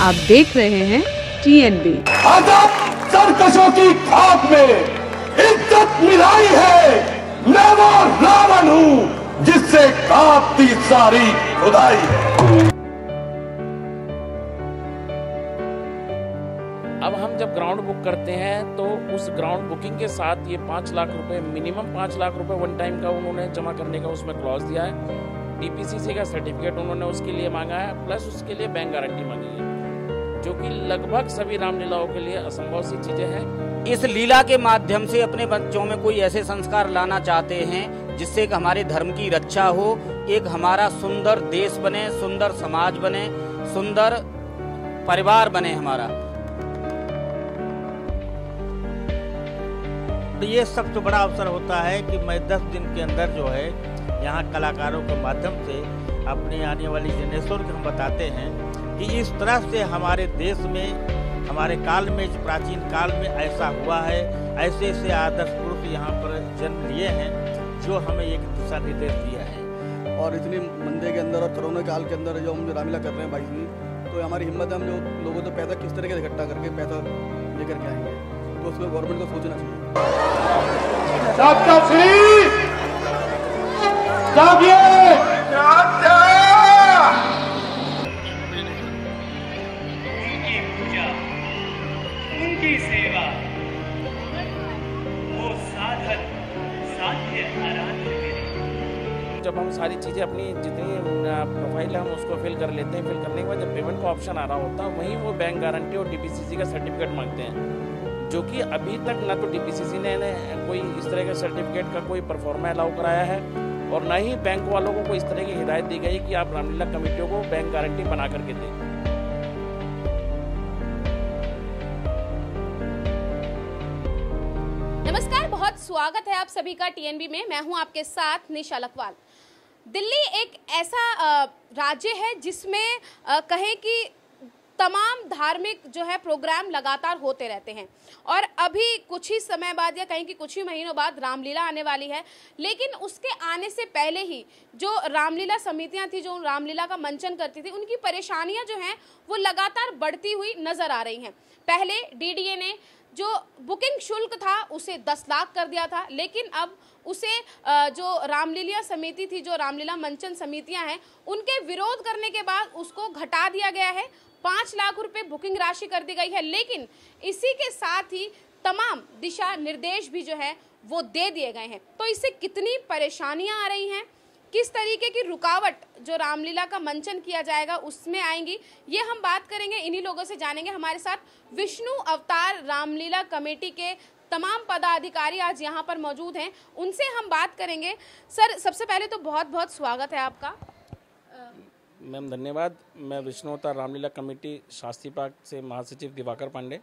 आप देख रहे हैं TNB। आजाद सरकशों की खाक में इज्जत मिलाई है, मैं वो रावण हूँ जिससे कांपती सारी खुदाई है। अब हम जब ग्राउंड बुक करते हैं तो उस ग्राउंड बुकिंग के साथ ये 5 लाख रुपए, मिनिमम 5 लाख रुपए वन टाइम का उन्होंने जमा करने का उसमें क्लॉज दिया है। DPCC का सर्टिफिकेट उन्होंने उसके लिए मांगा है, प्लस उसके लिए बैंक गारंटी मांगी है, जो कि लगभग सभी रामलीलाओं के लिए असंभव सी चीजें हैं। इस लीला के माध्यम से अपने बच्चों में कोई ऐसे संस्कार लाना चाहते हैं जिससे कि हमारे धर्म की रक्षा हो, एक हमारा सुंदर देश बने, सुंदर समाज बने, सुंदर परिवार बने हमारा। तो ये सबसे बड़ा अवसर होता है कि मैं 10 दिन के अंदर जो है यहाँ कलाकारों के माध्यम से अपने आने वाली जनरेशन को हम बताते हैं कि इस तरह से हमारे देश में, हमारे काल में, प्राचीन काल में ऐसा हुआ है, ऐसे ऐसे आदर्श पुरुष यहाँ पर जन्म लिए हैं जो हमें एक दिशा निर्देश दिया है। और इतनी मंदे के अंदर और कोरोना काल के अंदर जो हम रामलीला कर रहे हैं 22वीं, तो हमारी हिम्मत है, हम जो लोगों को पैसा किस तरीके से इकट्ठा करके पैसा लेकर के आएंगे, तो उसमें गवर्नमेंट को सोचना चाहिए। उनकी पूजा, उनकी सेवा, वो साधन साध्य आराध्य मेरे। जब हम सारी चीज़ें अपनी जितनी प्रोफाइल है हम उसको फिल कर लेते हैं, फिल करने के बाद जब पेमेंट का ऑप्शन आ रहा होता है वहीं वो बैंक गारंटी और DPCC का सर्टिफिकेट मांगते हैं, जो कि अभी तक ना तो DPCC ने कोई इस तरह के सर्टिफिकेट का कोई परफॉर्मा अलाउ कराया है और ना ही बैंक वालों को कोई इस तरह की हिदायत दी गई कि आप रामलीला कमेटियों को बैंक गारंटी बना करके दें। नमस्कार, बहुत स्वागत है आप सभी का TNB में। मैं हूं आपके साथ निशा लखवाल। दिल्ली एक ऐसा राज्य है जिसमें कहें कि तमाम धार्मिक जो है प्रोग्राम लगातार होते रहते हैं और अभी कुछ ही समय बाद या कहीं कि कुछ ही महीनों बाद रामलीला आने वाली है। लेकिन उसके आने से पहले ही जो रामलीला समितियां थी, जो रामलीला का मंचन करती थी, उनकी परेशानियां जो हैं वो लगातार बढ़ती हुई नजर आ रही हैं। पहले DDA ने जो बुकिंग शुल्क था उसे 10 लाख कर दिया था, लेकिन अब उसे जो रामलीला समिति थी, जो रामलीला मंचन समितियां हैं, उनके विरोध करने के बाद उसको घटा दिया गया है। 5 लाख रुपए बुकिंग राशि कर दी गई है, लेकिन इसी के साथ ही तमाम दिशा निर्देश भी जो है वो दे दिए गए हैं। तो इससे कितनी परेशानियां आ रही हैं, किस तरीके की रुकावट जो रामलीला का मंचन किया जाएगा उसमें आएंगी, ये हम बात करेंगे, इन्हीं लोगों से जानेंगे। हमारे साथ विष्णु अवतार रामलीला कमेटी के तमाम पदाधिकारी आज यहाँ पर मौजूद हैं, उनसे हम बात करेंगे। सर, सबसे पहले तो बहुत बहुत स्वागत है आपका। मैम धन्यवाद। मैं विष्णु अवतार रामलीला कमेटी शास्त्री पार्क से महासचिव दिवाकर पांडे।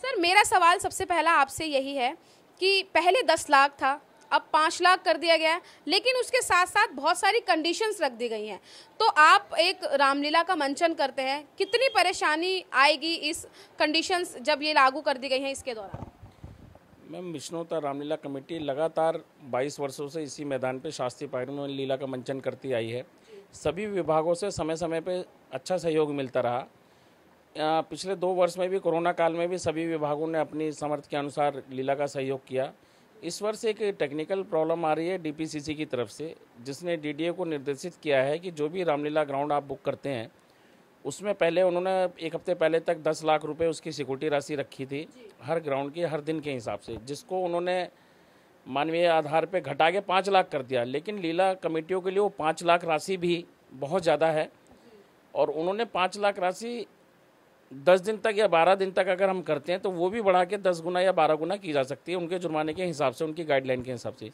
सर, मेरा सवाल सबसे पहला आपसे यही है कि पहले 10 लाख था, अब 5 लाख कर दिया गया है, लेकिन उसके साथ साथ बहुत सारी कंडीशंस रख दी गई हैं। तो आप एक रामलीला का मंचन करते हैं, कितनी परेशानी आएगी इस कंडीशंस जब ये लागू कर दी गई हैं इसके दौरान? मैम, विष्णु अवतार रामलीला कमेटी लगातार 22 वर्षों से इसी मैदान पे शास्त्री पार्क में लीला का मंचन करती आई है। सभी विभागों से समय समय पे अच्छा सहयोग मिलता रहा। पिछले 2 वर्ष में भी, कोरोना काल में भी सभी विभागों ने अपनी सामर्थ्य के अनुसार लीला का सहयोग किया। इस वर्ष एक टेक्निकल प्रॉब्लम आ रही है DPCC की तरफ से, जिसने DDA को निर्देशित किया है कि जो भी रामलीला ग्राउंड आप बुक करते हैं उसमें पहले उन्होंने 1 हफ्ते पहले तक 10 लाख रुपए उसकी सिक्योरिटी राशि रखी थी हर ग्राउंड की, हर दिन के हिसाब से, जिसको उन्होंने मानवीय आधार पे घटा के 5 लाख कर दिया। लेकिन लीला कमेटियों के लिए वो 5 लाख राशि भी बहुत ज़्यादा है और उन्होंने 5 लाख राशि 10 दिन तक या 12 दिन तक अगर हम करते हैं तो वो भी बढ़ा के 10 गुना या 12 गुना की जा सकती है उनके जुर्माने के हिसाब से, उनकी गाइडलाइन के हिसाब से।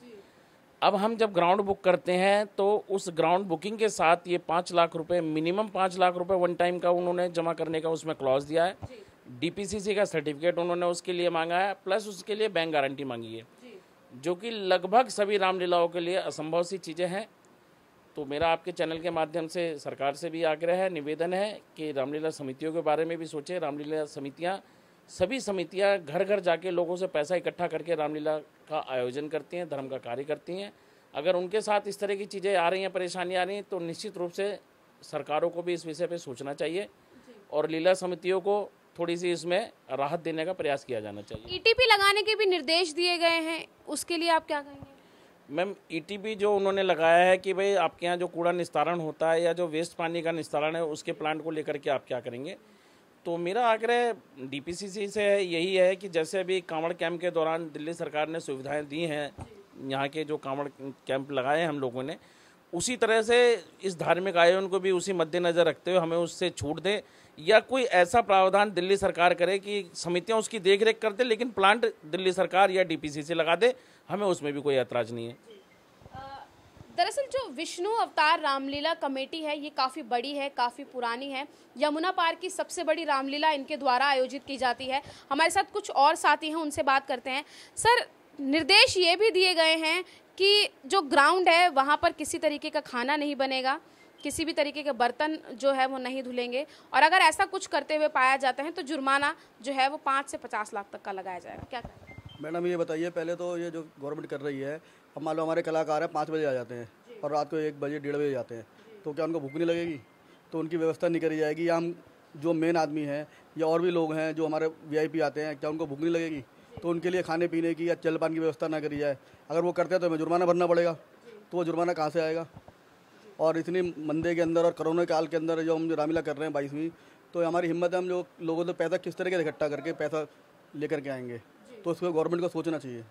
अब हम जब ग्राउंड बुक करते हैं तो उस ग्राउंड बुकिंग के साथ ये 5 लाख रुपए, मिनिमम 5 लाख रुपए वन टाइम का उन्होंने जमा करने का उसमें क्लॉज दिया है। DPCC का सर्टिफिकेट उन्होंने उसके लिए मांगा है, प्लस उसके लिए बैंक गारंटी मांगी है, जो कि लगभग सभी रामलीलाओं के लिए असंभव सी चीज़ें हैं। तो मेरा आपके चैनल के माध्यम से सरकार से भी आग्रह है, निवेदन है कि रामलीला समितियों के बारे में भी सोचें। रामलीला समितियाँ, सभी समितियाँ घर घर जाके लोगों से पैसा इकट्ठा करके रामलीला का आयोजन करती हैं, धर्म का कार्य करती हैं। अगर उनके साथ इस तरह की चीज़ें आ रही हैं, परेशानी आ रही हैं, तो निश्चित रूप से सरकारों को भी इस विषय पे सोचना चाहिए और लीला समितियों को थोड़ी सी इसमें राहत देने का प्रयास किया जाना चाहिए। ईटीपी लगाने के भी निर्देश दिए गए हैं, उसके लिए आप क्या कहेंगे? मैम, ईटीपी जो उन्होंने लगाया है कि भाई आपके यहाँ जो कूड़ा निस्तारण होता है या जो वेस्ट पानी का निस्तारण है उसके प्लांट को लेकर के आप क्या करेंगे, तो मेरा आग्रह डीपीसीसी से यही है कि जैसे अभी कांवड़ कैंप के दौरान दिल्ली सरकार ने सुविधाएं दी हैं, यहाँ के जो कांवड़ कैंप लगाए हैं हम लोगों ने, उसी तरह से इस धार्मिक आयोजन को भी उसी मद्देनज़र रखते हुए हमें उससे छूट दें या कोई ऐसा प्रावधान दिल्ली सरकार करे कि समितियां उसकी देखरेख कर दे, लेकिन प्लांट दिल्ली सरकार या डीपीसीसी लगा दे, हमें उसमें भी कोई ऐतराज़ नहीं है। दरअसल जो विष्णु अवतार रामलीला कमेटी है ये काफ़ी बड़ी है, काफ़ी पुरानी है। यमुना पार की सबसे बड़ी रामलीला इनके द्वारा आयोजित की जाती है। हमारे साथ कुछ और साथी हैं, उनसे बात करते हैं। सर, निर्देश ये भी दिए गए हैं कि जो ग्राउंड है वहाँ पर किसी तरीके का खाना नहीं बनेगा, किसी भी तरीके के बर्तन जो है वो नहीं धुलेंगे, और अगर ऐसा कुछ करते हुए पाया जाता है तो जुर्माना जो है वो 5 से 50 लाख तक का लगाया जाएगा। क्या कहें? मैडम ये बताइए, पहले तो ये जो गवर्नमेंट कर रही है, अब मान लो हमारे कलाकार हैं 5 बजे आ जाते हैं और रात को 1 बजे 1:30 बजे जाते हैं, तो क्या उनको भूख नहीं लगेगी? तो उनकी व्यवस्था नहीं करी जाएगी? या हम जो मेन आदमी हैं या और भी लोग हैं जो हमारे VIP आते हैं, क्या उनको भूख नहीं लगेगी? तो उनके लिए खाने पीने की या जलपान की व्यवस्था ना करी जाए। अगर वो करते हैं तो हमें जुर्माना भरना पड़ेगा, तो वो जुर्माना कहाँ से आएगा? और इतनी मंदे के अंदर और कोरोना काल के अंदर जो हम जो रामलीला कर रहे हैं 22वीं, तो हमारी हिम्मत है, हम जो लोगों से पैसा किस तरीके से इकट्ठा करके पैसा लेकर के आएंगे, तो उसको गवर्नमेंट को सोचना चाहिए।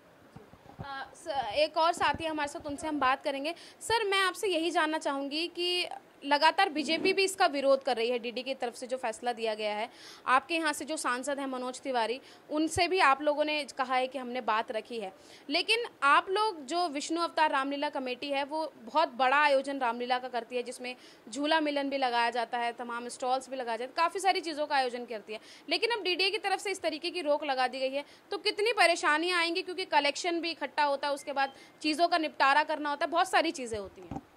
एक और साथी हमारे साथ, उनसे हम बात करेंगे। सर, मैं आपसे यही जानना चाहूँगी कि लगातार बीजेपी भी इसका विरोध कर रही है, डीडी की तरफ से जो फैसला दिया गया है। आपके यहाँ से जो सांसद हैं मनोज तिवारी, उनसे भी आप लोगों ने कहा है कि हमने बात रखी है, लेकिन आप लोग जो विष्णु अवतार रामलीला कमेटी है वो बहुत बड़ा आयोजन रामलीला का करती है, जिसमें झूला मिलन भी लगाया जाता है, तमाम स्टॉल्स भी लगाए जाते हैं, काफ़ी सारी चीज़ों का आयोजन करती है। लेकिन अब डीडीए की तरफ से इस तरीके की रोक लगा दी गई है, तो कितनी परेशानियाँ आएंगी, क्योंकि कलेक्शन भी इकट्ठा होता है, उसके बाद चीज़ों का निपटारा करना होता है, बहुत सारी चीज़ें होती हैं।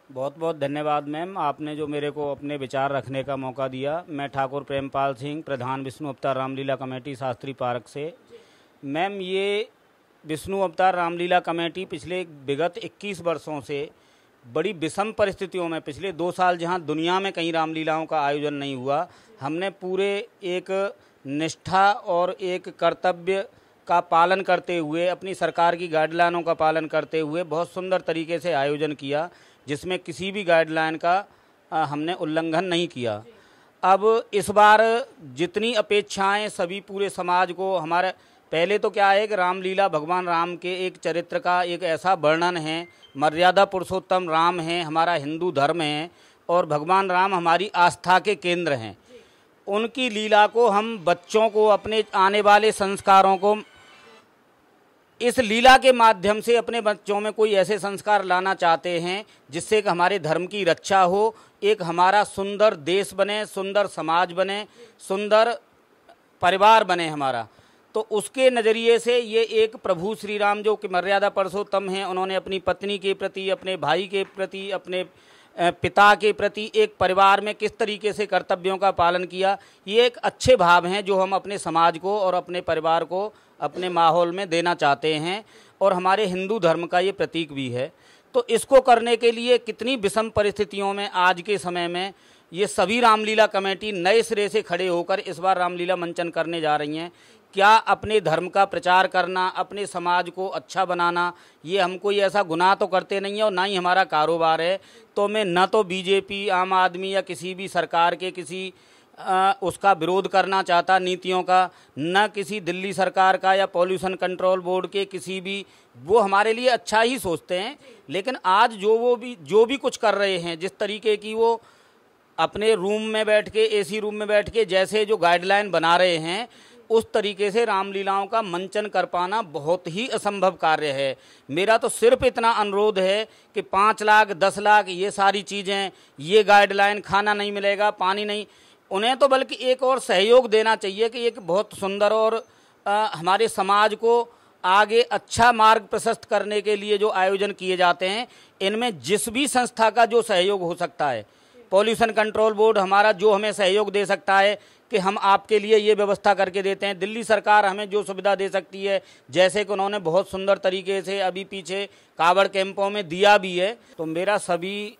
बहुत बहुत धन्यवाद मैम, आपने जो मेरे को अपने विचार रखने का मौका दिया। मैं ठाकुर प्रेमपाल सिंह, प्रधान विष्णु अवतार रामलीला कमेटी शास्त्री पार्क से। मैम, ये विष्णु अवतार रामलीला कमेटी पिछले विगत 21 वर्षों से बड़ी विषम परिस्थितियों में, पिछले 2 साल जहां दुनिया में कहीं रामलीलाओं का आयोजन नहीं हुआ, हमने पूरे एक निष्ठा और एक कर्तव्य का पालन करते हुए, अपनी सरकार की गाइडलाइनों का पालन करते हुए बहुत सुंदर तरीके से आयोजन किया, जिसमें किसी भी गाइडलाइन का हमने उल्लंघन नहीं किया। अब इस बार जितनी अपेक्षाएं सभी पूरे समाज को, हमारे पहले तो क्या है कि रामलीला भगवान राम के एक चरित्र का एक ऐसा वर्णन है, मर्यादा पुरुषोत्तम राम हैं, हमारा हिंदू धर्म है और भगवान राम हमारी आस्था के केंद्र हैं। उनकी लीला को हम बच्चों को, अपने आने वाले संस्कारों को इस लीला के माध्यम से अपने बच्चों में कोई ऐसे संस्कार लाना चाहते हैं जिससे कि हमारे धर्म की रक्षा हो, एक हमारा सुंदर देश बने, सुंदर समाज बने, सुंदर परिवार बने हमारा। तो उसके नज़रिए से ये एक प्रभु श्री राम जो कि मर्यादा पुरुषोत्तम हैं, उन्होंने अपनी पत्नी के प्रति, अपने भाई के प्रति, अपने पिता के प्रति एक परिवार में किस तरीके से कर्तव्यों का पालन किया, ये एक अच्छे भाव हैं जो हम अपने समाज को और अपने परिवार को अपने माहौल में देना चाहते हैं, और हमारे हिंदू धर्म का ये प्रतीक भी है। तो इसको करने के लिए कितनी विषम परिस्थितियों में आज के समय में ये सभी रामलीला कमेटी नए सिरे से खड़े होकर इस बार रामलीला मंचन करने जा रही हैं। क्या अपने धर्म का प्रचार करना, अपने समाज को अच्छा बनाना, ये हम कोई ऐसा गुनाह तो करते नहीं है और ना ही हमारा कारोबार है। तो मैं न तो बीजेपी, आम आदमी या किसी भी सरकार के किसी उसका विरोध करना चाहता नीतियों का, न किसी दिल्ली सरकार का या पॉल्यूशन कंट्रोल बोर्ड के किसी भी, वो हमारे लिए अच्छा ही सोचते हैं। लेकिन आज जो भी कुछ कर रहे हैं, जिस तरीके की वो अपने रूम में बैठ के, AC रूम में बैठ के जैसे जो गाइडलाइन बना रहे हैं, उस तरीके से रामलीलाओं का मंचन कर पाना बहुत ही असंभव कार्य है। मेरा तो सिर्फ इतना अनुरोध है कि 5 लाख 10 लाख ये सारी चीज़ें, ये गाइडलाइन, खाना नहीं मिलेगा, पानी नहीं, उन्हें तो बल्कि एक और सहयोग देना चाहिए कि एक बहुत सुंदर और हमारे समाज को आगे अच्छा मार्ग प्रशस्त करने के लिए जो आयोजन किए जाते हैं, इनमें जिस भी संस्था का जो सहयोग हो सकता है, पॉल्यूशन कंट्रोल बोर्ड हमारा जो हमें सहयोग दे सकता है कि हम आपके लिए ये व्यवस्था करके देते हैं, दिल्ली सरकार हमें जो सुविधा दे सकती है, जैसे कि उन्होंने बहुत सुंदर तरीके से अभी पीछे कावड़ कैंपों में दिया भी है। तो मेरा सभी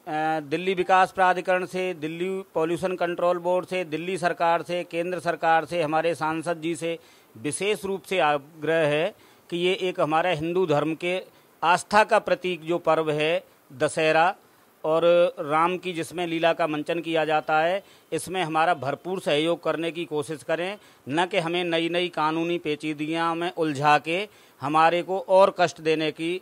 दिल्ली विकास प्राधिकरण से, दिल्ली पॉल्यूशन कंट्रोल बोर्ड से, दिल्ली सरकार से, केंद्र सरकार से, हमारे सांसद जी से विशेष रूप से आग्रह है कि ये एक हमारा हिंदू धर्म के आस्था का प्रतीक जो पर्व है दशहरा और राम की जिसमें लीला का मंचन किया जाता है, इसमें हमारा भरपूर सहयोग करने की कोशिश करें, न कि हमें नई नई कानूनी पेचीदगियां में उलझा के हमारे को और कष्ट देने की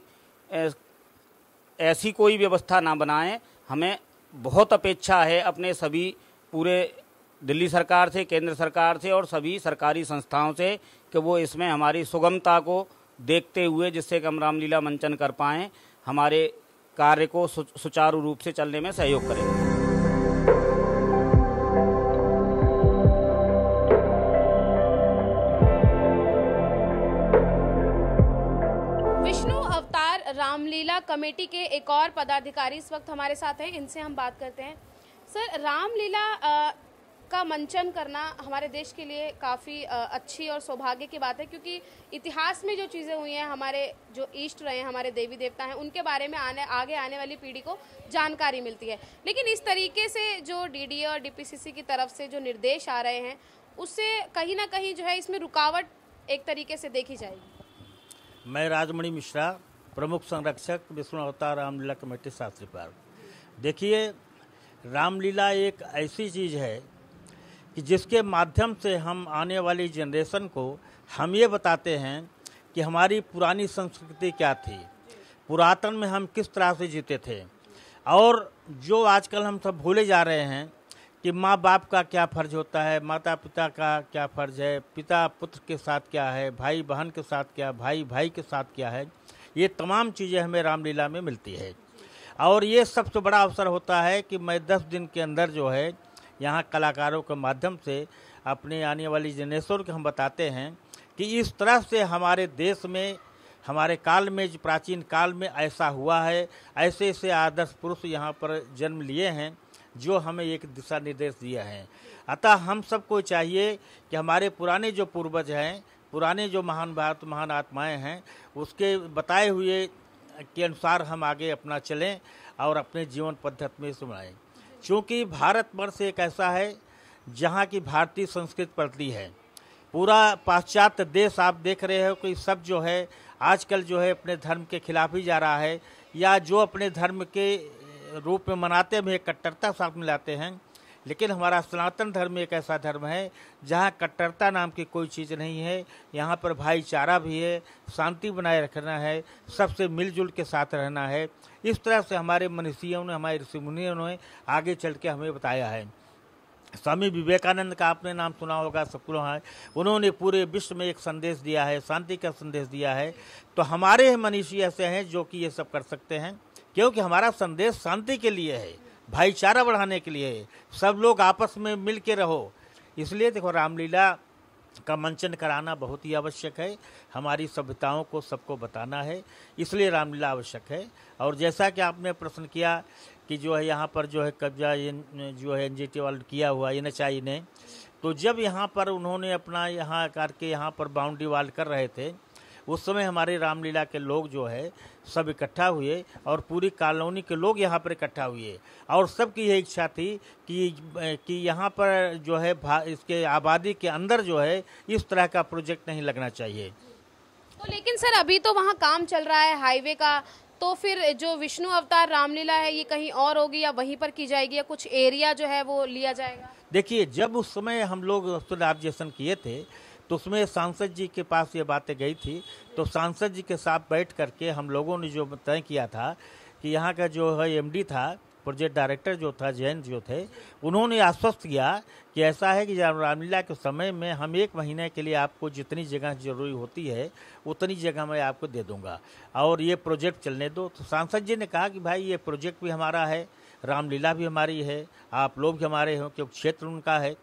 ऐसी कोई व्यवस्था ना बनाएं। हमें बहुत अपेक्षा है अपने सभी पूरे दिल्ली सरकार से, केंद्र सरकार से और सभी सरकारी संस्थाओं से कि वो इसमें हमारी सुगमता को देखते हुए जिससे कि हम रामलीला मंचन कर पाएँ, हमारे कार्य को सुचारू रूप से चलने में सहयोग करेंगे। विष्णु अवतार रामलीला कमेटी के एक और पदाधिकारी इस वक्त हमारे साथ हैं, इनसे हम बात करते हैं। सर, रामलीला का मंचन करना हमारे देश के लिए काफ़ी अच्छी और सौभाग्य की बात है, क्योंकि इतिहास में जो चीज़ें हुई हैं, हमारे जो इष्ट रहे हैं, हमारे देवी देवता हैं, उनके बारे में आगे आने वाली पीढ़ी को जानकारी मिलती है। लेकिन इस तरीके से जो डीडीए और डीपीसीसी की तरफ से जो निर्देश आ रहे हैं, उससे कहीं ना कहीं जो है इसमें रुकावट एक तरीके से देखी जाएगी। मैं राजमणि मिश्रा, प्रमुख संरक्षक विष्णु अवतार रामलीला कमेटी शास्त्री पार्क। देखिए, रामलीला एक ऐसी चीज़ है कि जिसके माध्यम से हम आने वाली जनरेशन को हम ये बताते हैं कि हमारी पुरानी संस्कृति क्या थी, पुरातन में हम किस तरह से जीते थे, और जो आजकल हम सब भूले जा रहे हैं कि माँ बाप का क्या फ़र्ज होता है, माता पिता का क्या फ़र्ज है, पिता पुत्र के साथ क्या है, भाई बहन के साथ क्या, भाई भाई के साथ क्या है। ये तमाम चीज़ें हमें रामलीला में मिलती है। और ये सबसे बड़ा अवसर होता है कि मैं 10 दिन के अंदर जो है यहाँ कलाकारों के माध्यम से अपने आने वाली जनरेशन को हम बताते हैं कि इस तरह से हमारे देश में, हमारे काल में, प्राचीन काल में ऐसा हुआ है, ऐसे ऐसे आदर्श पुरुष यहाँ पर जन्म लिए हैं जो हमें एक दिशा निर्देश दिया है। अतः हम सबको चाहिए कि हमारे पुराने जो पूर्वज हैं, पुराने जो महान आत्माएं हैं, उसके बताए हुए के अनुसार हम आगे अपना चलें और अपने जीवन पद्धति में सुनाएं। क्योंकि भारतवर्ष एक ऐसा है जहाँ की भारतीय संस्कृति पलती है। पूरा पाश्चात्य देश आप देख रहे हो कि सब जो है आजकल जो है अपने धर्म के खिलाफ ही जा रहा है, या जो अपने धर्म के रूप में मनाते हुए कट्टरता साथ में लाते हैं। लेकिन हमारा सनातन धर्म एक ऐसा धर्म है जहाँ कट्टरता नाम की कोई चीज़ नहीं है। यहाँ पर भाईचारा भी है, शांति बनाए रखना है, सबसे मिलजुल के साथ रहना है। इस तरह से हमारे मनीषियों ने, हमारे ऋषि मुनियों ने आगे चल के हमें बताया है। स्वामी विवेकानंद का आपने नाम सुना होगा, सबको है। उन्होंने पूरे विश्व में एक संदेश दिया है, शांति का संदेश दिया है। तो हमारे मनीषी ऐसे हैं जो कि ये सब कर सकते हैं, क्योंकि हमारा संदेश शांति के लिए है, भाईचारा बढ़ाने के लिए है, सब लोग आपस में मिल के रहो। इसलिए देखो, रामलीला का मंचन कराना बहुत ही आवश्यक है। हमारी सभ्यताओं को सबको बताना है, इसलिए रामलीला आवश्यक है। और जैसा कि आपने प्रश्न किया कि जो है यहाँ पर जो है कब्जा जो है एनजीटी वाल किया हुआ NHI ने, तो जब यहाँ पर उन्होंने अपना यहाँ करके यहाँ पर बाउंड्री वाल कर रहे थे, उस समय हमारे रामलीला के लोग जो है सब इकट्ठा हुए और पूरी कॉलोनी के लोग यहाँ पर इकट्ठा हुए, और सबकी यह इच्छा थी कि यहाँ पर जो है इसके आबादी के अंदर जो है इस तरह का प्रोजेक्ट नहीं लगना चाहिए। तो लेकिन सर, अभी तो वहाँ काम चल रहा है हाईवे का, तो फिर जो विष्णु अवतार रामलीला है ये कहीं और होगी या वहीं पर की जाएगी, या कुछ एरिया जो है वो लिया जाएगा? देखिए, जब उस समय हम लोग ऑब्जर्वेशन किए थे तो उसमें सांसद जी के पास ये बातें गई थी, तो सांसद जी के साथ बैठ करके हम लोगों ने जो तय किया था कि यहाँ का जो है MD था, प्रोजेक्ट डायरेक्टर जो था, जैन जो थे, उन्होंने आश्वस्त किया कि ऐसा है कि रामलीला के समय में हम 1 महीने के लिए आपको जितनी जगह जरूरी होती है उतनी जगह मैं आपको दे दूंगा और ये प्रोजेक्ट चलने दो। तो सांसद जी ने कहा कि भाई ये प्रोजेक्ट भी हमारा है, रामलीला भी हमारी है, आप लोग भी हमारे हो, क्योंकि क्षेत्र उनका है,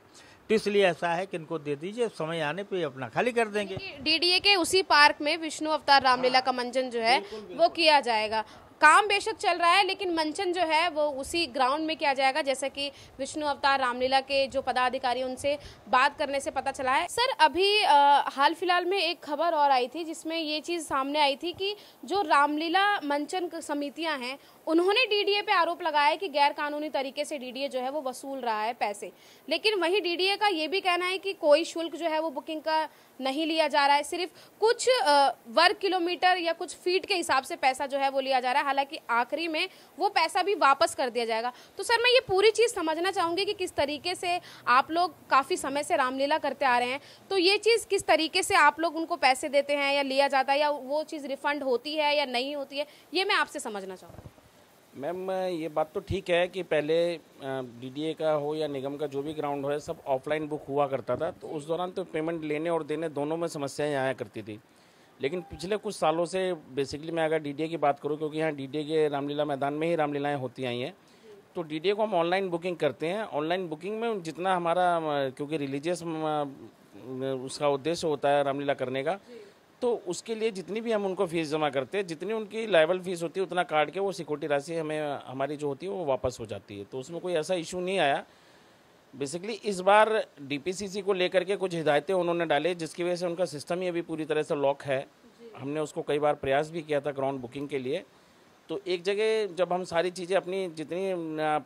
तो इसलिए ऐसा है कि इनको दे दीजिए, समय आने पे अपना खाली कर देंगे। डीडीए के उसी पार्क में विष्णु अवतार रामलीला का मंचन जो है वो किया जाएगा। काम बेशक चल रहा है, लेकिन मंचन जो है वो उसी ग्राउंड में किया जाएगा, जैसे कि विष्णु अवतार रामलीला के जो पदाधिकारी उनसे बात करने से पता चला है। सर, अभी हाल फिलहाल में एक खबर और आई थी जिसमें ये चीज़ सामने आई थी कि जो रामलीला मंचन समितियां हैं उन्होंने डीडीए पे आरोप लगाया कि गैर कानूनी तरीके से डीडीए जो है वो वसूल रहा है पैसे। लेकिन वहीं डीडीए का ये भी कहना है कि कोई शुल्क जो है वो बुकिंग का नहीं लिया जा रहा है, सिर्फ कुछ वर्ग किलोमीटर या कुछ फीट के हिसाब से पैसा जो है वो लिया जा रहा है। हालांकि आखिरी में वो पैसा भी वापस कर दिया जाएगा। तो सर मैं ये पूरी चीज़ समझना चाहूँगी कि किस तरीके से आप लोग काफ़ी समय से रामलीला करते आ रहे हैं, तो ये चीज़ किस तरीके से आप लोग उनको पैसे देते हैं या लिया जाता है, या वो चीज़ रिफंड होती है या नहीं होती है, ये मैं आपसे समझना चाहूँगी। मैम ये बात तो ठीक है कि पहले डीडीए का हो या निगम का जो भी ग्राउंड हो सब ऑफलाइन बुक हुआ करता था, तो उस दौरान तो पेमेंट लेने और देने दोनों में समस्याएं आया करती थी। लेकिन पिछले कुछ सालों से बेसिकली मैं अगर डीडीए की बात करूं, क्योंकि यहाँ डीडीए के रामलीला मैदान में ही रामलीलाएं होती आई हैं, तो डीडीए को हम ऑनलाइन बुकिंग करते हैं। ऑनलाइन बुकिंग में जितना हमारा, क्योंकि रिलीजियस उसका उद्देश्य होता है रामलीला करने का, तो उसके लिए जितनी भी हम उनको फीस जमा करते हैं, जितनी उनकी लाइबल फीस होती है उतना काट के वो सिक्योरिटी राशि हमें हमारी जो होती है वो वापस हो जाती है। तो उसमें कोई ऐसा इशू नहीं आया। बेसिकली इस बार डीपीसीसी को लेकर के कुछ हिदायतें उन्होंने डाले, जिसकी वजह से उनका सिस्टम ही अभी पूरी तरह से लॉक है। हमने उसको कई बार प्रयास भी किया था ग्राउंड बुकिंग के लिए। तो एक जगह जब हम सारी चीज़ें अपनी जितनी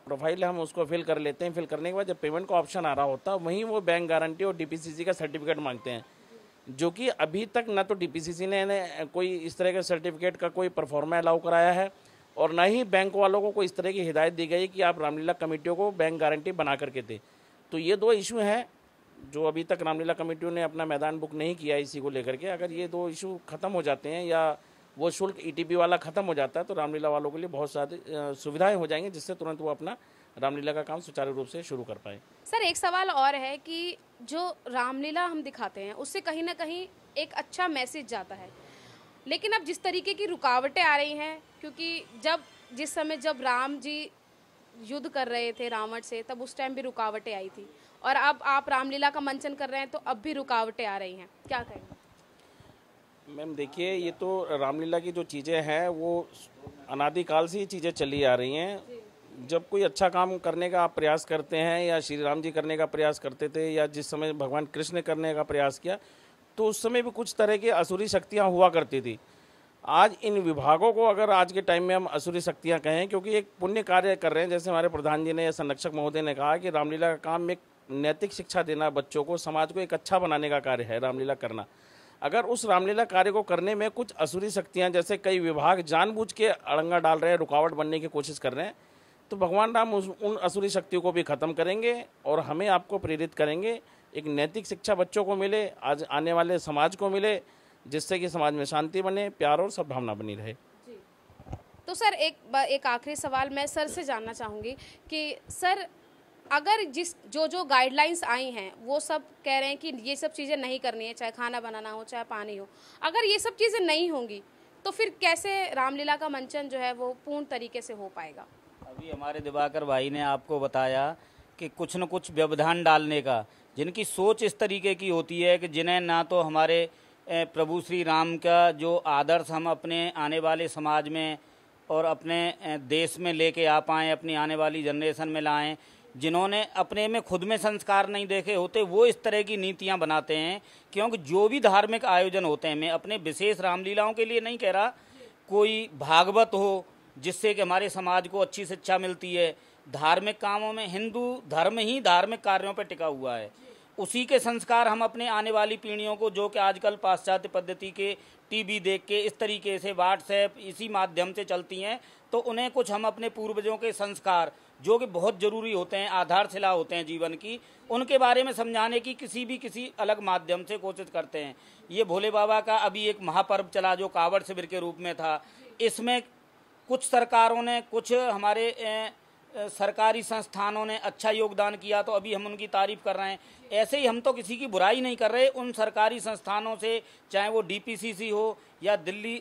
प्रोफाइल है हम उसको फिल कर लेते हैं, फिल करने के बाद जब पेमेंट का ऑप्शन आ रहा होता है वहीं वो बैंक गारंटी और डीपीसीसी का सर्टिफिकेट मांगते हैं, जो कि अभी तक ना तो डीपीसीसी ने कोई इस तरह के सर्टिफिकेट का कोई परफॉर्मा अलाउ कराया है और ना ही बैंक वालों को कोई इस तरह की हिदायत दी गई कि आप रामलीला कमेटियों को बैंक गारंटी बना करके दें। तो ये दो इशू हैं जो अभी तक रामलीला कमेटियों ने अपना मैदान बुक नहीं किया इसी को लेकर के। अगर ये दो इशू ख़त्म हो जाते हैं या वो शुल्क ईटीपी वाला ख़त्म हो जाता है तो रामलीला वालों के लिए बहुत सारी सुविधाएँ हो जाएंगी, जिससे तुरंत वो अपना रामलीला का काम सुचारू रूप से शुरू कर पाए। सर एक सवाल और है कि जो रामलीला हम दिखाते हैं उससे कहीं ना कहीं एक अच्छा मैसेज जाता है, लेकिन अब जिस तरीके की रुकावटें आ रही हैं, क्योंकि जिस समय जब राम जी युद्ध कर रहे थे रावण से, तब उस टाइम भी रुकावटें आई थी, और अब आप रामलीला का मंचन कर रहे हैं तो अब भी रुकावटें आ रही हैं, क्या कहेंगे? मैम देखिए, ये तो रामलीला की जो चीज़ें हैं वो अनादिकाल से ही चीज़ें चली आ रही हैं। जब कोई अच्छा काम करने का आप प्रयास करते हैं या श्री राम जी करने का प्रयास करते थे या जिस समय भगवान कृष्ण ने करने का प्रयास किया, तो उस समय भी कुछ तरह की असुरी शक्तियाँ हुआ करती थी। आज इन विभागों को अगर आज के टाइम में हम असुरी शक्तियाँ कहें, क्योंकि एक पुण्य कार्य कर रहे हैं, जैसे हमारे प्रधान जी ने या संरक्षक महोदय ने कहा कि रामलीला का काम एक नैतिक शिक्षा देना, बच्चों को, समाज को एक अच्छा बनाने का कार्य है रामलीला करना। अगर उस रामलीला कार्य को करने में कुछ असुरी शक्तियाँ, जैसे कई विभाग जानबूझ के अड़ंगा डाल रहे हैं, रुकावट बनने की कोशिश कर रहे हैं, तो भगवान राम उन असुरी शक्तियों को भी ख़त्म करेंगे और हमें आपको प्रेरित करेंगे। एक नैतिक शिक्षा बच्चों को मिले, आज आने वाले समाज को मिले, जिससे कि समाज में शांति बने, प्यार और सद्भावना बनी रहे। जी। तो सर एक आखिरी सवाल मैं सर से जानना चाहूँगी कि सर अगर जो गाइडलाइंस आई हैं वो सब कह रहे हैं कि ये सब चीज़ें नहीं करनी है, चाहे खाना बनाना हो चाहे पानी हो, अगर ये सब चीज़ें नहीं होंगी तो फिर कैसे रामलीला का मंचन जो है वो पूर्ण तरीके से हो पाएगा? अभी हमारे दिवाकर भाई ने आपको बताया कि कुछ न कुछ व्यवधान डालने का, जिनकी सोच इस तरीके की होती है कि जिन्हें ना तो हमारे प्रभु श्री राम का जो आदर्श हम अपने आने वाले समाज में और अपने देश में लेके आ पाएँ, अपनी आने वाली जनरेशन में लाएं, जिन्होंने अपने में खुद में संस्कार नहीं देखे होते, वो इस तरह की नीतियां बनाते हैं। क्योंकि जो भी धार्मिक आयोजन होते हैं, मैं अपने विशेष रामलीलाओं के लिए नहीं कह रहा, कोई भागवत हो जिससे कि हमारे समाज को अच्छी शिक्षा मिलती है, धार्मिक कामों में हिंदू धर्म ही धार्मिक कार्यों पर टिका हुआ है, उसी के संस्कार हम अपने आने वाली पीढ़ियों को, जो कि आजकल पाश्चात्य पद्धति के टीवी देख के इस तरीके से व्हाट्सएप इसी माध्यम से चलती हैं, तो उन्हें कुछ हम अपने पूर्वजों के संस्कार जो कि बहुत ज़रूरी होते हैं, आधारशिला होते हैं जीवन की, उनके बारे में समझाने की किसी अलग माध्यम से कोशिश करते हैं। ये भोले बाबा का अभी एक महापर्व चला जो कावड़ शिविर के रूप में था, इसमें कुछ सरकारों ने, कुछ हमारे सरकारी संस्थानों ने अच्छा योगदान किया, तो अभी हम उनकी तारीफ कर रहे हैं। ऐसे ही हम तो किसी की बुराई नहीं कर रहे, उन सरकारी संस्थानों से, चाहे वो डीपीसीसी हो या दिल्ली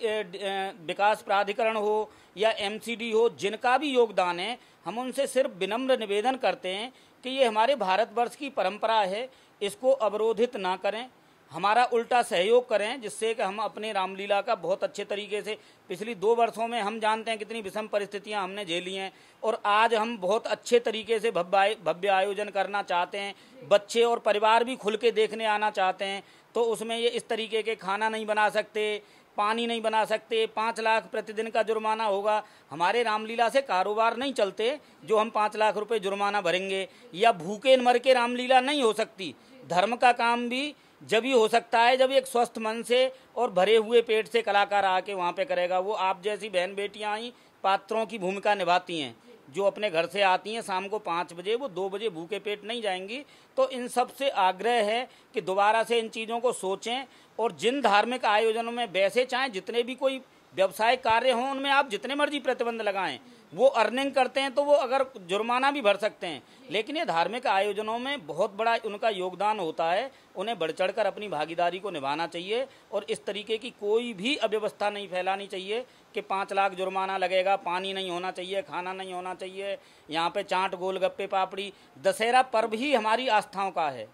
विकास प्राधिकरण हो या एमसीडी हो, जिनका भी योगदान है, हम उनसे सिर्फ विनम्र निवेदन करते हैं कि ये हमारे भारतवर्ष की परंपरा है, इसको अवरोधित ना करें, हमारा उल्टा सहयोग करें, जिससे कि हम अपने रामलीला का बहुत अच्छे तरीके से, पिछली 2 वर्षों में हम जानते हैं कितनी विषम परिस्थितियां हमने झेली हैं, और आज हम बहुत अच्छे तरीके से भव्य आयोजन करना चाहते हैं, बच्चे और परिवार भी खुल के देखने आना चाहते हैं, तो उसमें ये इस तरीके के खाना नहीं बना सकते, पानी नहीं बना सकते, 5 लाख प्रतिदिन का जुर्माना होगा। हमारे रामलीला से कारोबार नहीं चलते जो हम 5 लाख रुपए जुर्माना भरेंगे, या भूखे मर के रामलीला नहीं हो सकती। धर्म का काम भी जब ही हो सकता है जब एक स्वस्थ मन से और भरे हुए पेट से कलाकार आके वहाँ पे करेगा। वो आप जैसी बहन बेटियाँ ही पात्रों की भूमिका निभाती हैं, जो अपने घर से आती हैं शाम को 5 बजे, वो 2 बजे भूखे पेट नहीं जाएंगी। तो इन सब से आग्रह है कि दोबारा से इन चीज़ों को सोचें, और जिन धार्मिक आयोजनों में वैसे चाहे जितने भी कोई व्यवसायिक कार्य हों उनमें आप जितने मर्जी प्रतिबंध लगाएं, वो अर्निंग करते हैं तो वो अगर जुर्माना भी भर सकते हैं, लेकिन ये धार्मिक आयोजनों में बहुत बड़ा उनका योगदान होता है, उन्हें बढ़ चढ़कर अपनी भागीदारी को निभाना चाहिए। और इस तरीके की कोई भी अव्यवस्था नहीं फैलानी चाहिए कि 5 लाख जुर्माना लगेगा, पानी नहीं होना चाहिए, खाना नहीं होना चाहिए, यहाँ पे चाट गोलगप्पे पापड़ी। दशहरा पर्व ही हमारी आस्थाओं का है।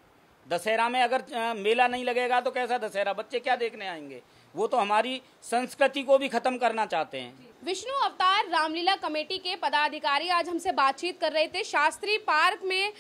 दशहरा में अगर मेला नहीं लगेगा तो कैसा दशहरा, बच्चे क्या देखने आएंगे? वो तो हमारी संस्कृति को भी खत्म करना चाहते हैं। विष्णु अवतार रामलीला कमेटी के पदाधिकारी आज हमसे बातचीत कर रहे थे। शास्त्री पार्क में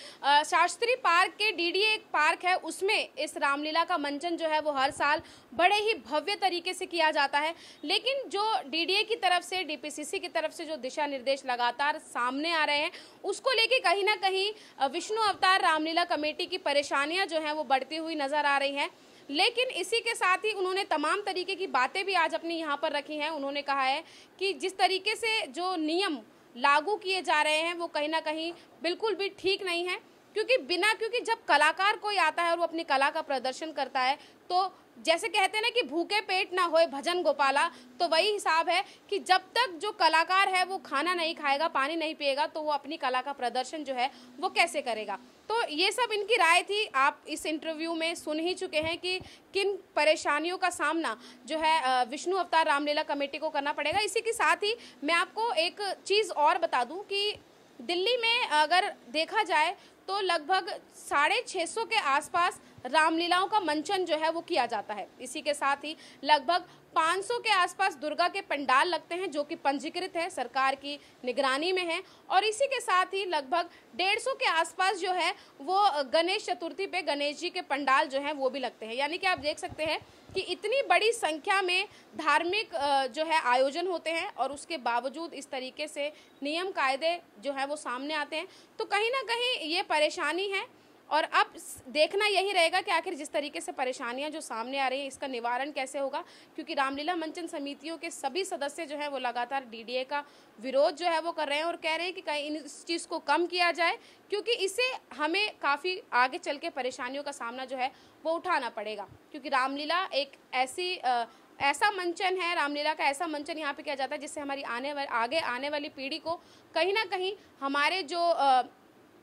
शास्त्री पार्क के डीडीए एक पार्क है, उसमें इस रामलीला का मंचन जो है वो हर साल बड़े ही भव्य तरीके से किया जाता है। लेकिन जो डीडीए की तरफ से, डीपीसीसी की तरफ से जो दिशा निर्देश लगातार सामने आ रहे हैं, उसको लेके कहीं ना कहीं विष्णु अवतार रामलीला कमेटी की परेशानियां जो हैं वो बढ़ती हुई नजर आ रही हैं। लेकिन इसी के साथ ही उन्होंने तमाम तरीके की बातें भी आज अपनी यहाँ पर रखी हैं। उन्होंने कहा है कि जिस तरीके से जो नियम लागू किए जा रहे हैं वो कहीं ना कहीं बिल्कुल भी ठीक नहीं है, क्योंकि जब कलाकार कोई आता है और वो अपनी कला का प्रदर्शन करता है तो जैसे कहते हैं ना कि भूखे पेट ना होए भजन गोपाला, तो वही हिसाब है कि जब तक जो कलाकार है वो खाना नहीं खाएगा, पानी नहीं पिएगा, तो वो अपनी कला का प्रदर्शन जो है वो कैसे करेगा। तो ये सब इनकी राय थी। आप इस इंटरव्यू में सुन ही चुके हैं कि किन परेशानियों का सामना जो है विष्णु अवतार रामलीला कमेटी को करना पड़ेगा। इसी के साथ ही मैं आपको एक चीज़ और बता दूं कि दिल्ली में अगर देखा जाए तो लगभग 650 के आसपास रामलीलाओं का मंचन जो है वो किया जाता है। इसी के साथ ही लगभग 500 के आसपास दुर्गा के पंडाल लगते हैं जो कि पंजीकृत है, सरकार की निगरानी में है। और इसी के साथ ही लगभग 150 के आसपास जो है वो गणेश चतुर्थी पे गणेश जी के पंडाल जो हैं वो भी लगते हैं। यानी कि आप देख सकते हैं कि इतनी बड़ी संख्या में धार्मिक जो है आयोजन होते हैं और उसके बावजूद इस तरीके से नियम कायदे जो है वो सामने आते हैं। तो कहीं ना कहीं ये परेशानी है और अब देखना यही रहेगा कि आखिर जिस तरीके से परेशानियां जो सामने आ रही हैं इसका निवारण कैसे होगा, क्योंकि रामलीला मंचन समितियों के सभी सदस्य जो हैं वो लगातार डीडीए का विरोध जो है वो कर रहे हैं और कह रहे हैं कि कहीं इस चीज़ को कम किया जाए, क्योंकि इससे हमें काफ़ी आगे चल के परेशानियों का सामना जो है वो उठाना पड़ेगा। क्योंकि रामलीला एक ऐसा मंचन है, रामलीला का ऐसा मंचन यहाँ पे किया जाता है जिससे हमारी आगे आने वाली पीढ़ी को कहीं ना कहीं हमारे जो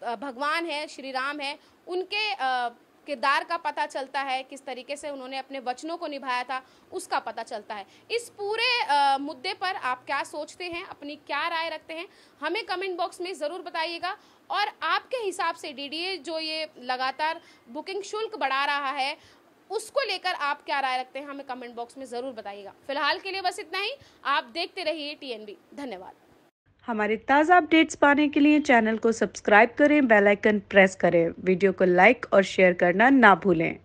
भगवान है, श्री राम है, उनके किरदार का पता चलता है, किस तरीके से उन्होंने अपने वचनों को निभाया था उसका पता चलता है। इस पूरे मुद्दे पर आप क्या सोचते हैं, अपनी क्या राय रखते हैं, हमें कमेंट बॉक्स में ज़रूर बताइएगा। और आपके हिसाब से डीडीए जो ये लगातार बुकिंग शुल्क बढ़ा रहा है उसको लेकर आप क्या राय रखते हैं, हमें कमेंट बॉक्स में ज़रूर बताइएगा। फिलहाल के लिए बस इतना ही। आप देखते रहिए टीएनबी। धन्यवाद। हमारे ताज़ा अपडेट्स पाने के लिए चैनल को सब्सक्राइब करें, बेल आइकन प्रेस करें, वीडियो को लाइक और शेयर करना ना भूलें।